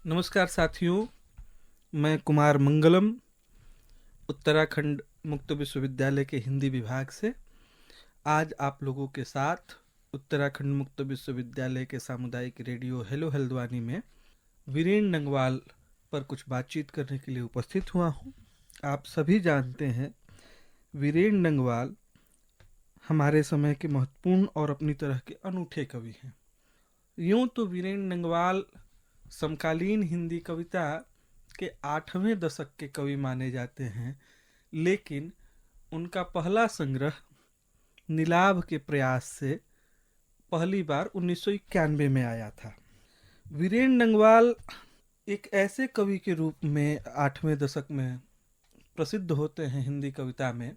नमस्कार साथियों, मैं कुमार मंगलम उत्तराखंड मुक्त विश्वविद्यालय के हिंदी विभाग से आज आप लोगों के साथ उत्तराखंड मुक्त विश्वविद्यालय के सामुदायिक रेडियो हेलो हल्द्वानी में वीरेन नंगवाल पर कुछ बातचीत करने के लिए उपस्थित हुआ हूँ। आप सभी जानते हैं वीरेन नंगवाल हमारे समय के महत्वपूर्ण और अपनी तरह के अनूठे कवि हैं। यूँ तो वीरेन नंगवाल समकालीन हिंदी कविता के 8वें दशक के कवि माने जाते हैं, लेकिन उनका पहला संग्रह नीलाभ के प्रयास से पहली बार 1991 में आया था। वीरेन नंगवाल एक ऐसे कवि के रूप में 8वें दशक में प्रसिद्ध होते हैं हिंदी कविता में,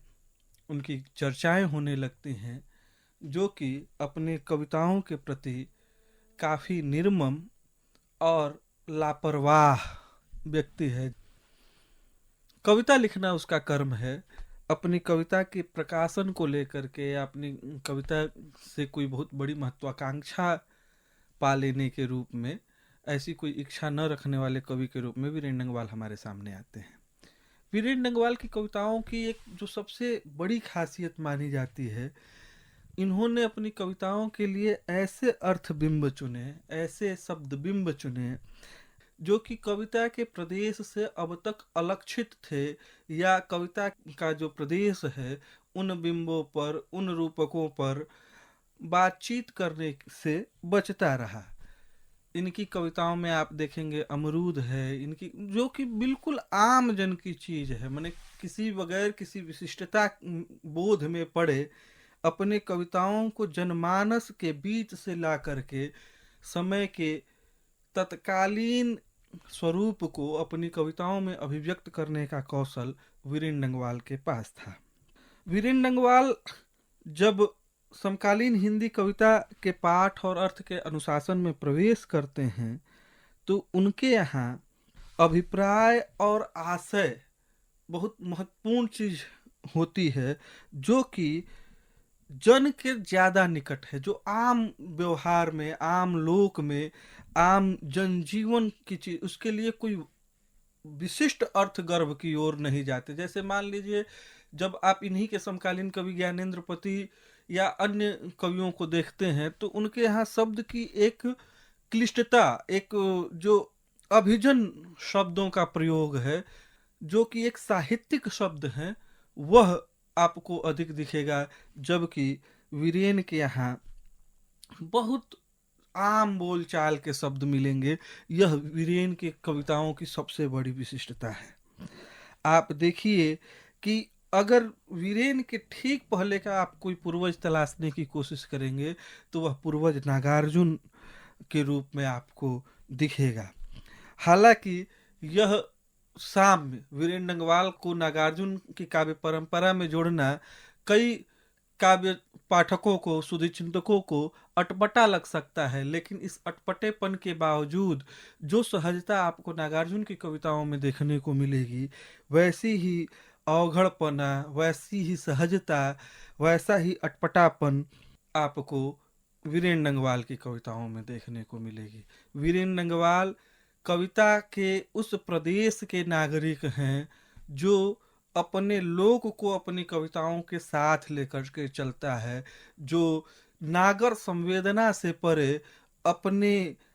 उनकी चर्चाएं होने लगती हैं, जो कि अपने कविताओं के प्रति काफ़ी निर्मम और लापरवाह व्यक्ति है। कविता लिखना उसका कर्म है। अपनी कविता के प्रकाशन को लेकर के या अपनी कविता से कोई बहुत बड़ी महत्वाकांक्षा पा लेने के रूप में ऐसी कोई इच्छा न रखने वाले कवि के रूप में वीरेन नंगवाल हमारे सामने आते हैं। वीरेन नंगवाल की कविताओं की एक जो सबसे बड़ी खासियत मानी जाती है, इन्होंने अपनी कविताओं के लिए ऐसे अर्थबिंब चुने, ऐसे शब्दबिंब चुने जो कि कविता के प्रदेश से अब तक अलक्षित थे, या कविता का जो प्रदेश है उन बिंबों पर, उन रूपकों पर बातचीत करने से बचता रहा। इनकी कविताओं में आप देखेंगे अमरूद है, इनकी जो कि बिल्कुल आम जन की चीज है, माने किसी बगैर किसी विशिष्टता बोध में पड़े अपने कविताओं को जनमानस के बीच से ला करके समय के तत्कालीन स्वरूप को अपनी कविताओं में अभिव्यक्त करने का कौशल वीरेन नंगवाल के पास था। वीरेन नंगवाल जब समकालीन हिंदी कविता के पाठ और अर्थ के अनुशासन में प्रवेश करते हैं तो उनके यहाँ अभिप्राय और आशय बहुत महत्वपूर्ण चीज होती है, जो कि जन के ज्यादा निकट है, जो आम व्यवहार में, आम लोक में, आम जनजीवन की चीज, उसके लिए कोई विशिष्ट अर्थ गर्भ की ओर नहीं जाते। जैसे मान लीजिए जब आप इन्हीं के समकालीन कवि ज्ञानेंद्रपति या अन्य कवियों को देखते हैं तो उनके यहाँ शब्द की एक क्लिष्टता, एक जो अभिजन शब्दों का प्रयोग है, जो कि एक साहित्यिक शब्द है, वह आपको अधिक दिखेगा। जबकि वीरेन के यहाँ बहुत आम बोलचाल के शब्द मिलेंगे। यह वीरेन के कविताओं की सबसे बड़ी विशिष्टता है। आप देखिए कि अगर वीरेन के ठीक पहले का आप कोई पूर्वज तलाशने की कोशिश करेंगे तो वह पूर्वज नागार्जुन के रूप में आपको दिखेगा। हालांकि यह साम्य वीरेन नंगवाल को नागार्जुन की काव्य परंपरा में जोड़ना कई काव्य पाठकों को, शुद्धि चिंतकों को अटपटा लग सकता है, लेकिन इस अटपटेपन के बावजूद जो सहजता आपको नागार्जुन की कविताओं में देखने को मिलेगी, वैसी ही अवघड़पना, वैसी ही सहजता, वैसा ही अटपटापन आपको वीरेन नंगवाल की कविताओं में देखने को मिलेगी। वीरेन नंगवाल कविता के उस प्रदेश के नागरिक हैं जो अपने लोक को अपनी कविताओं के साथ लेकर के चलता है, जो नागर संवेदना से परे अपने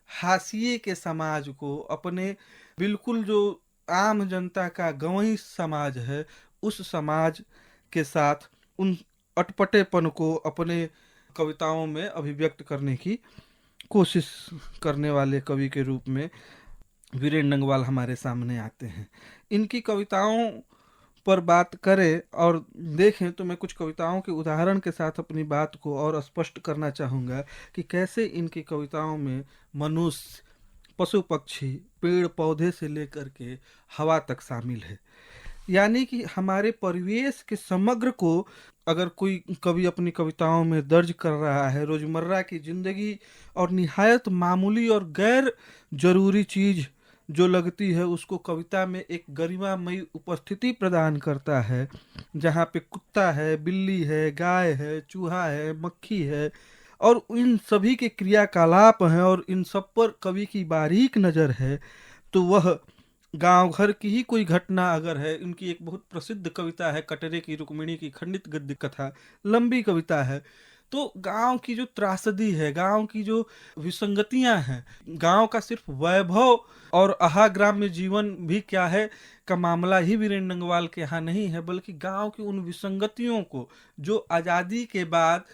हाशिए के समाज को, अपने बिल्कुल जो आम जनता का गंवई समाज है, उस समाज के साथ उन अटपटेपन को अपने कविताओं में अभिव्यक्त करने की कोशिश करने वाले कवि के रूप में वीरेन नंगवाल हमारे सामने आते हैं। इनकी कविताओं पर बात करें और देखें तो मैं कुछ कविताओं के उदाहरण के साथ अपनी बात को और स्पष्ट करना चाहूँगा कि कैसे इनकी कविताओं में मनुष्य, पशु पक्षी, पेड़ पौधे से लेकर के हवा तक शामिल है। यानी कि हमारे परिवेश के समग्र को अगर कोई कवि अपनी कविताओं में दर्ज कर रहा है, रोजमर्रा की जिंदगी और निहायत मामूली और गैर जरूरी चीज जो लगती है उसको कविता में एक गरिमामयी उपस्थिति प्रदान करता है, जहाँ पे कुत्ता है, बिल्ली है, गाय है, चूहा है, मक्खी है और इन सभी के क्रियाकलाप हैं और इन सब पर कवि की बारीक नज़र है, तो वह गांव घर की ही कोई घटना अगर है, उनकी एक बहुत प्रसिद्ध कविता है कटरे की रुक्मिणी की खंडित गद्य कथा, लंबी कविता है। तो गांव की जो त्रासदी है, गांव की जो विसंगतियां हैं, गांव का सिर्फ वैभव और आहा ग्राम्य जीवन भी क्या है का मामला ही वीरेंद्र नंगवाल के यहाँ नहीं है, बल्कि गांव की उन विसंगतियों को जो आजादी के बाद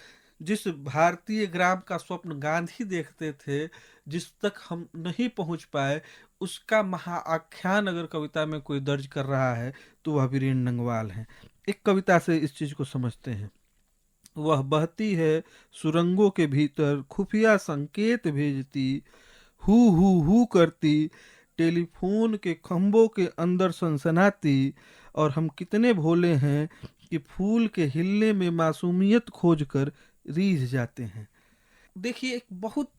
जिस भारतीय ग्राम का स्वप्न गांधी देखते थे, जिस तक हम नहीं पहुंच पाए, उसका महाआख्यान अगर कविता में कोई दर्ज कर रहा है तो वह वीरेंद्र नंगवाल है। एक कविता से इस चीज को समझते हैं। वह बहती है सुरंगों के भीतर, खुफिया संकेत भेजती, हु करती, टेलीफोन के खंभों के अंदर सनसनाती, और हम कितने भोले हैं कि फूल के हिलने में मासूमियत खोजकर रीझ जाते हैं। देखिए, एक बहुत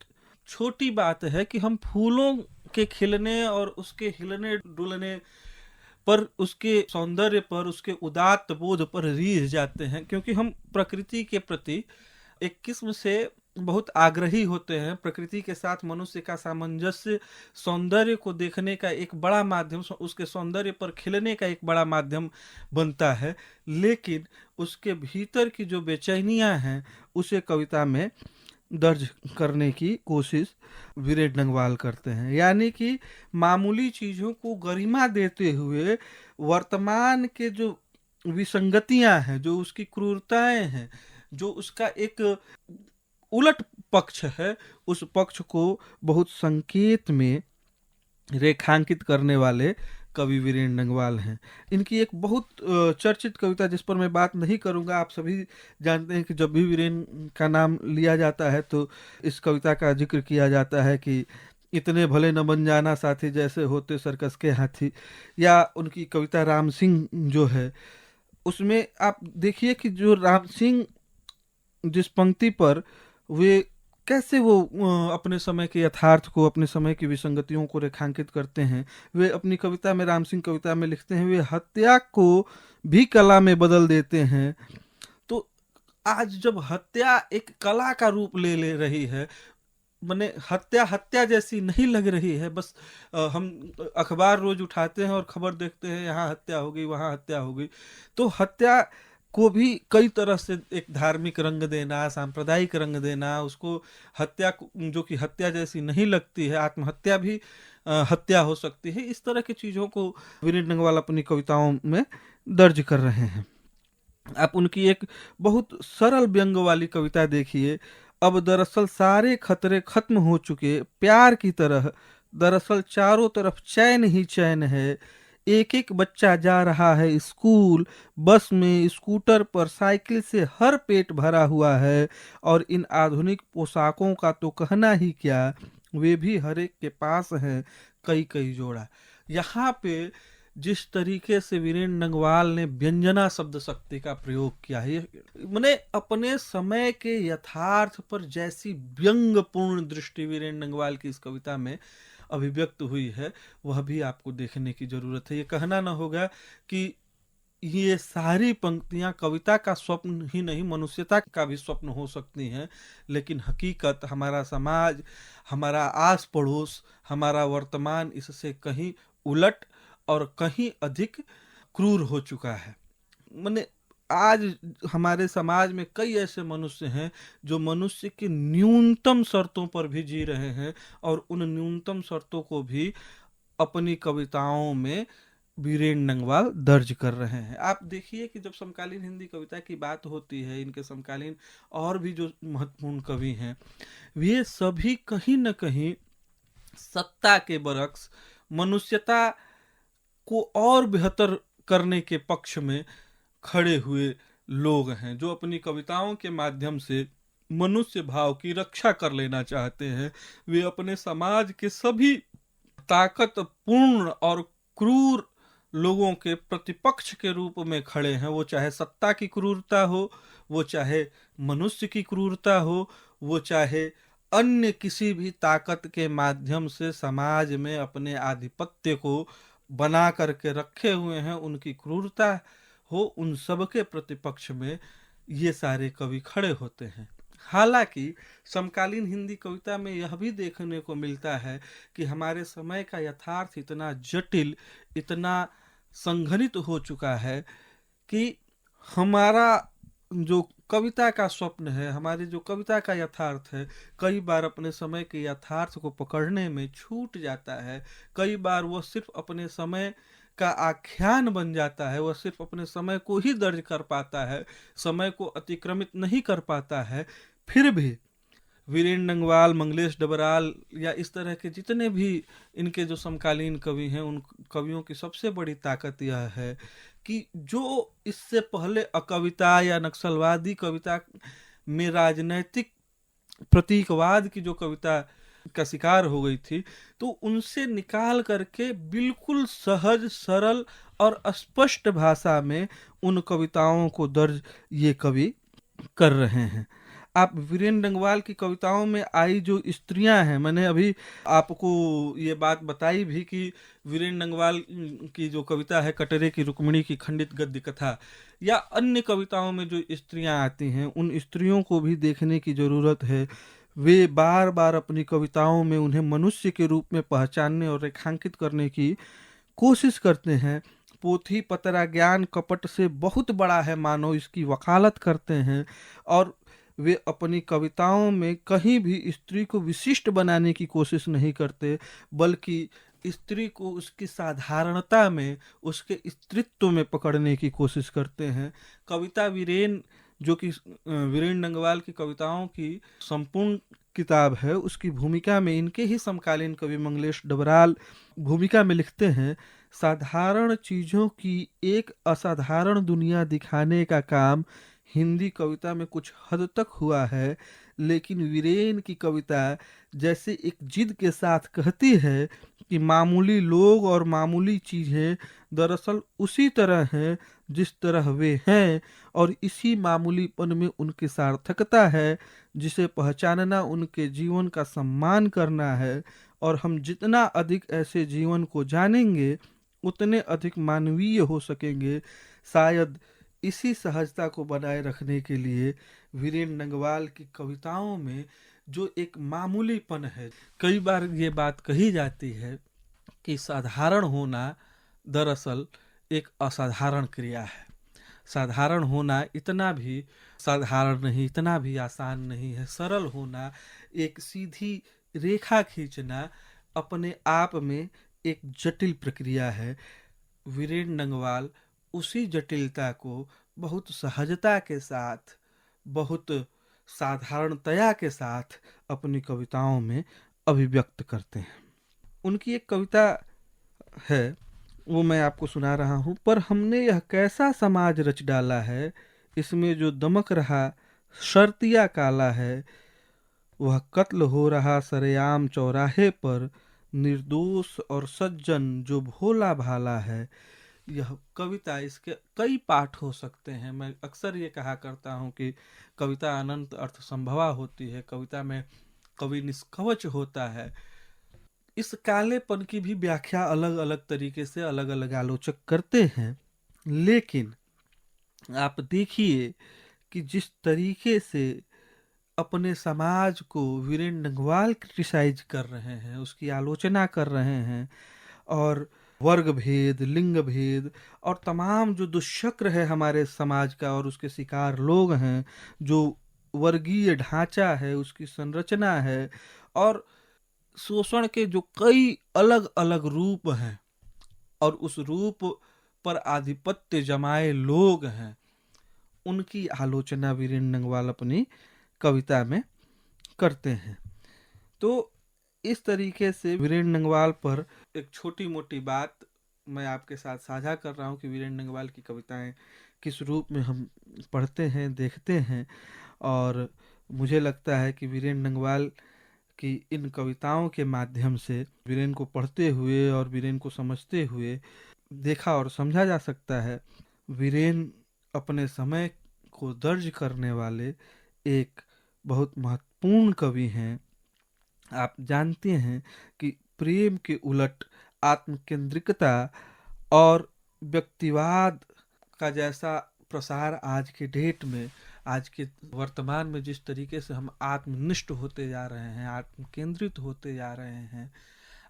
छोटी बात है कि हम फूलों के खिलने और उसके हिलने डुलने पर, उसके सौंदर्य पर, उसके उदात्त बोध पर रीझ जाते हैं, क्योंकि हम प्रकृति के प्रति एक किस्म से बहुत आग्रही होते हैं। प्रकृति के साथ मनुष्य का सामंजस्य सौंदर्य को देखने का एक बड़ा माध्यम, उसके सौंदर्य पर खिलने का एक बड़ा माध्यम बनता है, लेकिन उसके भीतर की जो बेचैनियां हैं उसे कविता में दर्ज करने की कोशिश वीरेंद्र नंगवाल करते हैं। यानी कि मामूली चीजों को गरिमा देते हुए वर्तमान के जो विसंगतियां हैं, जो उसकी क्रूरताएं हैं, जो उसका एक उलट पक्ष है, उस पक्ष को बहुत संकेत में रेखांकित करने वाले कवि वीरेंद्र नंगवाल हैं। इनकी एक बहुत चर्चित कविता जिस पर मैं बात नहीं करूंगा, आप सभी जानते हैं कि जब भी वीरेंद्र का नाम लिया जाता है तो इस कविता का जिक्र किया जाता है कि इतने भले न बन जाना साथी जैसे होते सर्कस के हाथी। या उनकी कविता राम सिंह जो है, उसमें आप देखिए कि जो राम सिंह जिस पंक्ति पर वे कैसे वो अपने समय के यथार्थ को, अपने समय की विसंगतियों को रेखांकित करते हैं। वे अपनी कविता में, राम सिंह कविता में लिखते हैं, वे हत्या को भी कला में बदल देते हैं। तो आज जब हत्या एक कला का रूप ले ले रही है, माने हत्या हत्या जैसी नहीं लग रही है, बस हम अखबार रोज उठाते हैं और खबर देखते हैं यहाँ हत्या हो गई, वहाँ हत्या हो गई, तो हत्या को भी कई तरह से एक धार्मिक रंग देना, सांप्रदायिक रंग देना, उसको हत्या जो कि हत्या जैसी नहीं लगती है, आत्महत्या भी हत्या हो सकती है, इस तरह की चीजों को वीरेंद्र नंगवाल अपनी कविताओं में दर्ज कर रहे हैं। आप उनकी एक बहुत सरल व्यंग वाली कविता देखिए। अब दरअसल सारे खतरे खत्म हो चुके प्यार की तरह, दरअसल चारों तरफ चैन ही चैन है, एक एक बच्चा जा रहा है स्कूल, बस में, स्कूटर पर, साइकिल से, हर पेट भरा हुआ है, और इन आधुनिक पोशाकों का तो कहना ही क्या, वे भी हर एक के पास हैं कई कई जोड़ा। यहाँ पे जिस तरीके से वीरेंद्र नंगवाल ने व्यंजना शब्द शक्ति का प्रयोग किया है, मैंने अपने समय के यथार्थ पर जैसी व्यंगपूर्ण दृष्टि वीरेंद्र नंगवाल की इस कविता में अभिव्यक्त हुई है, वह भी आपको देखने की जरूरत है। ये कहना ना होगा कि ये सारी पंक्तियां कविता का स्वप्न ही नहीं, मनुष्यता का भी स्वप्न हो सकती हैं, लेकिन हकीकत हमारा समाज, हमारा आस पड़ोस, हमारा वर्तमान इससे कहीं उलट और कहीं अधिक क्रूर हो चुका है। मैंने आज हमारे समाज में कई ऐसे मनुष्य हैं जो मनुष्य के न्यूनतम शर्तों पर भी जी रहे हैं, और उन न्यूनतम शर्तों को भी अपनी कविताओं में वीरेंद्र नंगवाल दर्ज कर रहे हैं। आप देखिए कि जब समकालीन हिंदी कविता की बात होती है, इनके समकालीन और भी जो महत्वपूर्ण कवि हैं, वे सभी कहीं न कहीं सत्ता के बरक्स मनुष्यता को और बेहतर करने के पक्ष में खड़े हुए लोग हैं, जो अपनी कविताओं के माध्यम से मनुष्य भाव की रक्षा कर लेना चाहते हैं। वे अपने समाज के सभी ताकतपूर्ण और क्रूर लोगों के प्रतिपक्ष के रूप में खड़े हैं, वो चाहे सत्ता की क्रूरता हो, वो चाहे मनुष्य की क्रूरता हो, वो चाहे अन्य किसी भी ताकत के माध्यम से समाज में अपने आधिपत्य को बना करके रखे हुए हैं, उनकी क्रूरता हो, उन सब के प्रतिपक्ष में ये सारे कवि खड़े होते हैं। हालांकि समकालीन हिंदी कविता में यह भी देखने को मिलता है कि हमारे समय का यथार्थ इतना जटिल, इतना संघनित हो चुका है कि हमारा जो कविता का स्वप्न है, हमारी जो कविता का यथार्थ है, कई बार अपने समय के यथार्थ को पकड़ने में छूट जाता है। कई बार वह सिर्फ अपने समय का आख्यान बन जाता है, वह सिर्फ अपने समय को ही दर्ज कर पाता है, समय को अतिक्रमित नहीं कर पाता है। फिर भी वीरेंद्र नंगवाल, मंगलेश डबराल या इस तरह के जितने भी इनके जो समकालीन कवि हैं, उन कवियों की सबसे बड़ी ताकत यह है कि जो इससे पहले अकविता या नक्सलवादी कविता में राजनैतिक प्रतीकवाद की जो कविता का शिकार हो गई थी, तो उनसे निकाल करके बिल्कुल सहज, सरल और स्पष्ट भाषा में उन कविताओं को दर्ज ये कवि कर रहे हैं। आप वीरेंद्र नंगवाल की कविताओं में आई जो स्त्रियां हैं, मैंने अभी आपको ये बात बताई भी कि वीरेंद्र नंगवाल की जो कविता है कटरे की रुक्मिणी की खंडित गद्य कथा, या अन्य कविताओं में जो स्त्रियां आती हैं, उन स्त्रियों को भी देखने की जरूरत है। वे बार बार अपनी कविताओं में उन्हें मनुष्य के रूप में पहचानने और रेखांकित करने की कोशिश करते हैं। पोथी पतरा ज्ञान कपट से बहुत बड़ा है मानो इसकी वकालत करते हैं, और वे अपनी कविताओं में कहीं भी स्त्री को विशिष्ट बनाने की कोशिश नहीं करते, बल्कि स्त्री को उसकी साधारणता में, उसके स्त्रीत्व में पकड़ने की कोशिश करते हैं। कविता वीरेन, जो कि वीरेंद्र नंगवाल की कविताओं की संपूर्ण किताब है, उसकी भूमिका में इनके ही समकालीन कवि मंगलेश डबराल भूमिका में लिखते हैं, साधारण चीजों की एक असाधारण दुनिया दिखाने का काम हिंदी कविता में कुछ हद तक हुआ है, लेकिन वीरेन की कविता जैसे एक जिद के साथ कहती है कि मामूली लोग और मामूली चीजें दरअसल उसी तरह हैं जिस तरह वे हैं, और इसी मामूलीपन में उनकी सार्थकता है, जिसे पहचानना उनके जीवन का सम्मान करना है। और हम जितना अधिक ऐसे जीवन को जानेंगे, उतने अधिक मानवीय हो सकेंगे। शायद इसी सहजता को बनाए रखने के लिए वीरेंद्र नंगवाल की कविताओं में जो एक मामूलीपन है, कई बार ये बात कही जाती है कि साधारण होना दरअसल एक असाधारण क्रिया है। साधारण होना इतना भी साधारण नहीं, इतना भी आसान नहीं है। सरल होना, एक सीधी रेखा खींचना अपने आप में एक जटिल प्रक्रिया है। वीरेंद्र नंगवाल उसी जटिलता को बहुत सहजता के साथ, बहुत साधारणतया के साथ अपनी कविताओं में अभिव्यक्त करते हैं। उनकी एक कविता है, वो मैं आपको सुना रहा हूँ। पर हमने यह कैसा समाज रच डाला है, इसमें जो दमक रहा शर्तिया काला है, वह कत्ल हो रहा सरेआम चौराहे पर, निर्दोष और सज्जन जो भोला भाला है। यह कविता, इसके कई पाठ हो सकते हैं। मैं अक्सर ये कहा करता हूँ कि कविता अनंत अर्थ संभवा होती है, कविता में कवि निष्कवच होता है। इस कालेपन की भी व्याख्या अलग अलग तरीके से अलग अलग आलोचक करते हैं, लेकिन आप देखिए कि जिस तरीके से अपने समाज को वीरेंद्र नंगवाल क्रिटिसाइज कर रहे हैं, उसकी आलोचना कर रहे हैं, और वर्ग भेद, लिंग भेद और तमाम जो दुष्चक्र है हमारे समाज का और उसके शिकार लोग हैं, जो वर्गीय ढांचा है, उसकी संरचना है, और शोषण के जो कई अलग अलग रूप हैं और उस रूप पर आधिपत्य जमाए लोग हैं, उनकी आलोचना वीरेंद्र नंगवाल अपनी कविता में करते हैं। तो इस तरीके से वीरेंद्र नंगवाल पर एक छोटी मोटी बात मैं आपके साथ साझा कर रहा हूँ कि वीरेंद्र नंगवाल की कविताएं किस रूप में हम पढ़ते हैं, देखते हैं। और मुझे लगता है कि वीरेंद्र नंगवाल की इन कविताओं के माध्यम से वीरेंद्र को पढ़ते हुए और वीरेंद्र को समझते हुए देखा और समझा जा सकता है। वीरेंद्र अपने समय को दर्ज करने वाले एक बहुत महत्वपूर्ण कवि हैं। आप जानते हैं कि प्रेम के उलट आत्मकेंद्रिकता और व्यक्तिवाद का जैसा प्रसार आज के डेट में आज के वर्तमान में जिस तरीके से हम आत्मनिष्ठ होते जा रहे हैं, आत्म केंद्रित होते जा रहे हैं,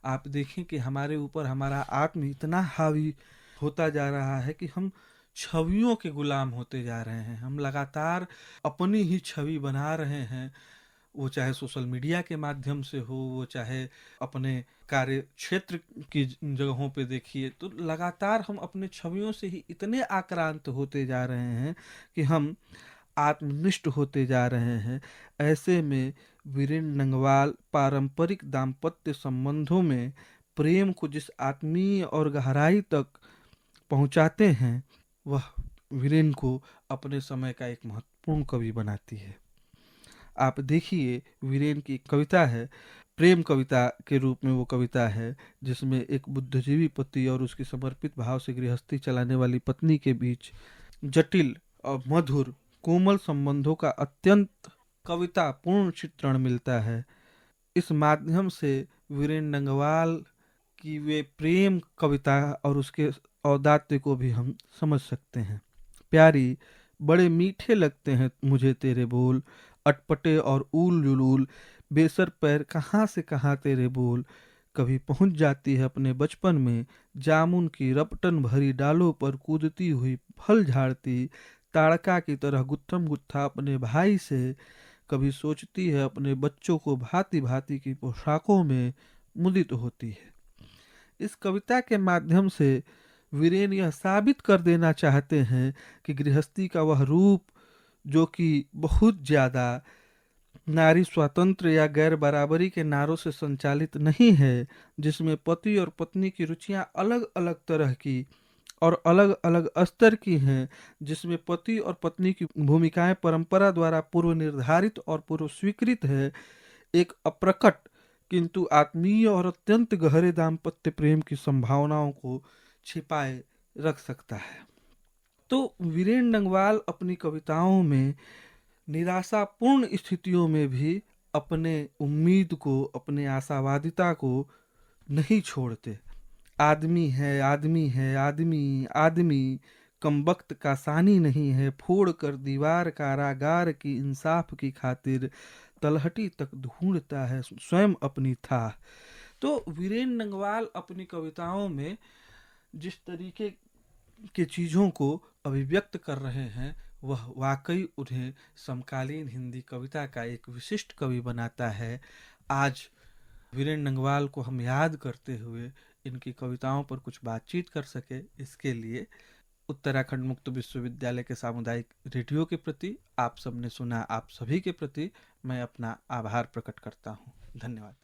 आप देखें कि हमारे ऊपर हमारा आत्म इतना हावी होता जा रहा है कि हम छवियों के गुलाम होते जा रहे हैं। हम लगातार अपनी ही छवि बना रहे हैं, वो चाहे सोशल मीडिया के माध्यम से हो, वो चाहे अपने कार्य क्षेत्र की जगहों पे देखिए, तो लगातार हम अपने छवियों से ही इतने आक्रांत होते जा रहे हैं कि हम आत्मनिष्ठ होते जा रहे हैं। ऐसे में वीरेंद्र नंगवाल पारंपरिक दाम्पत्य संबंधों में प्रेम को जिस आत्मीय और गहराई तक पहुंचाते हैं, वह वीरेंद्र को अपने समय का एक महत्वपूर्ण कवि बनाती है। आप देखिए, वीरेन की एक कविता है, प्रेम कविता के रूप में वो कविता है, जिसमें एक बुद्धिजीवी पति और उसकी समर्पित भाव से गृहस्थी चलाने वाली पत्नी के बीच जटिल और मधुर कोमल संबंधों का अत्यंत कवितापूर्ण चित्रण मिलता है। इस माध्यम से वीरेन नंगवाल की वे प्रेम कविता और उसके औदात्य को भी हम समझ सकते हैं। प्यारी, बड़े मीठे लगते हैं मुझे तेरे बोल, अटपटे और ऊल जुलूल, बेसर पैर कहाँ से कहाँ तेरे बोल। कभी पहुंच जाती है अपने बचपन में, जामुन की रपटन भरी डालों पर कूदती हुई फल झाड़ती, ताड़का की तरह गुत्थम गुत्था अपने भाई से। कभी सोचती है अपने बच्चों को भांति भांति की पोशाकों में मुदित होती है। इस कविता के माध्यम से वीरेन यह साबित कर देना चाहते हैं कि गृहस्थी का वह रूप जो कि बहुत ज़्यादा नारी स्वातंत्र या गैर बराबरी के नारों से संचालित नहीं है, जिसमें पति और पत्नी की रुचियां अलग अलग तरह की और अलग अलग स्तर की हैं, जिसमें पति और पत्नी की भूमिकाएं परंपरा द्वारा पूर्व निर्धारित और पूर्व स्वीकृत है, एक अप्रकट किंतु आत्मीय और अत्यंत गहरे दाम्पत्य प्रेम की संभावनाओं को छिपाए रख सकता है। तो वीरेन नंगवाल अपनी कविताओं में निराशापूर्ण स्थितियों में भी अपने उम्मीद को, अपने आशावादिता को नहीं छोड़ते। आदमी है, आदमी है, आदमी आदमी, कमबख्त का सानी नहीं है, फोड़ कर दीवार कारागार की इंसाफ की खातिर तलहटी तक ढूंढता है स्वयं अपनी था। तो वीरेन नंगवाल अपनी कविताओं में जिस तरीके की चीज़ों को अभिव्यक्त कर रहे हैं, वह वाकई उन्हें समकालीन हिंदी कविता का एक विशिष्ट कवि बनाता है। आज वीरेंद्र नंगवाल को हम याद करते हुए इनकी कविताओं पर कुछ बातचीत कर सके, इसके लिए उत्तराखंड मुक्त विश्वविद्यालय के सामुदायिक रेडियो के प्रति, आप सबने सुना, आप सभी के प्रति मैं अपना आभार प्रकट करता हूँ। धन्यवाद।